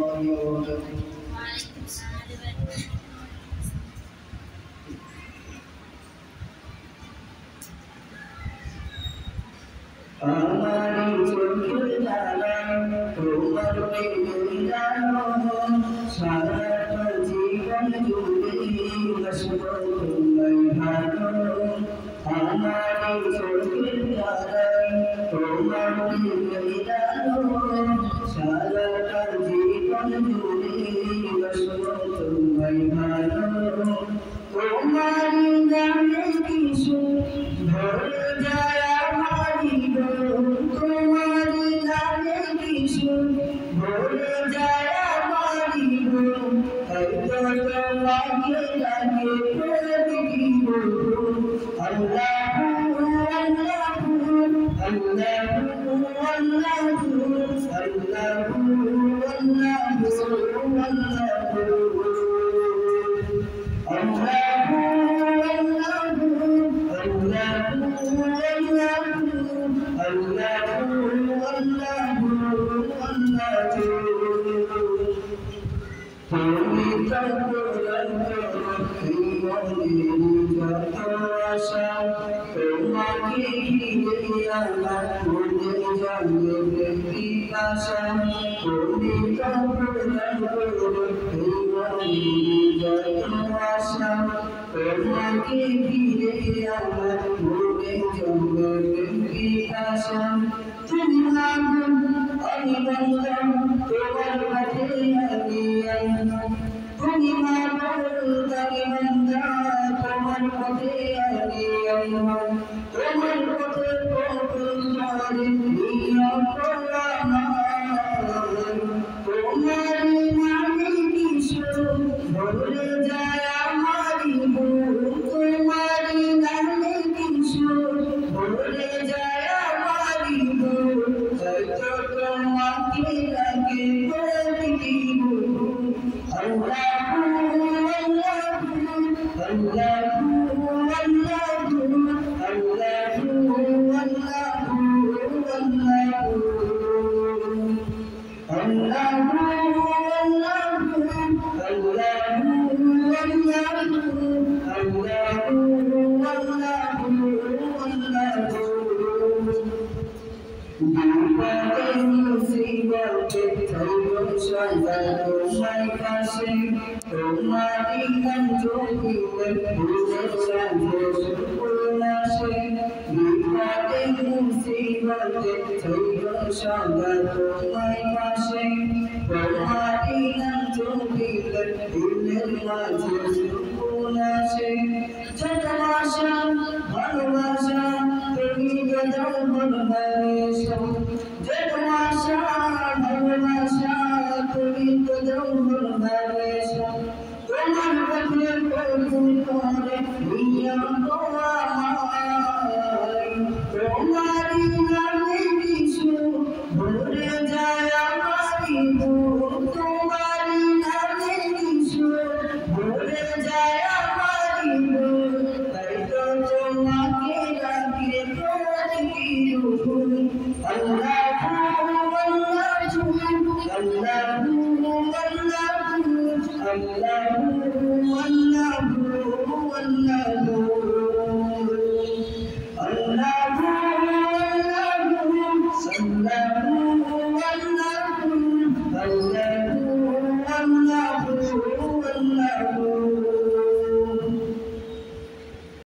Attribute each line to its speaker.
Speaker 1: الله وبركاته. আমার চোখের জ্বালা তোমার প্রেমের জানো, সারাটা জীবন জুড়ে বাসবো তোমায় ভালো। আমার চোখের জ্বালা তোমার প্রেমের জানো, সারাটা জীবন জুড়ে বাসবো তোমায় ভালো। তোমার গানে কিছু ভরে যায় তোমার গানে কিছু ভরে যায় আমারি মন, হয়তো তোমাকে লাগে প্রতিদিন। আল্লাহু আল্লাহু আল্লাহু আল্লাহু আল্লাহু তুমি তোমাকে ঘিরে আমার মনে জন্মে পিপাসা, তুমি যত আশা, তোমাকে ঘিরে আমার মনে জন্মে পিপাসা। তুমি মাগো আমি বন্ধন তোমার কাছে আমি তুমি মাগো আমি বন্ধন তোমার কাছে আমি তোমার পথে পথে নিয়ম তোমার নামে কিছু ভরে যায় আমারি মন, তোমার নামে কিছু ভরে যায় আমারি মন, হয়তো তোমাকে লাগে প্রতিদিন। আল্লাহু আল্লাহু আল্লাহু আল্লাহু আল্লাহু মুসিবতে তোমার কাছে তোমারই গান জপিলে বিপদে মুসিবতে সদা তোমার কাছে তোমারই গান জপিলে দিলের মাঝে সুকুন আসে। যত আশা ভালোবাসা তুমি দাও ভালোবাসা, যত আশা ভালোবাসা তুমি দাও ভালোবাসা। তোমার পথে প্রভু করে নিয়ম তোমার, তোমারই নামে কিছু ভরে যায় আমারি মন, তোমারই নামে কিছু ভরে যায় আমারি মন, হয়তো তোমাকে লাগে প্রতিদিন। আল্লাহু আল্লাহু আল্লাহু আল্লাহু আল্লাহু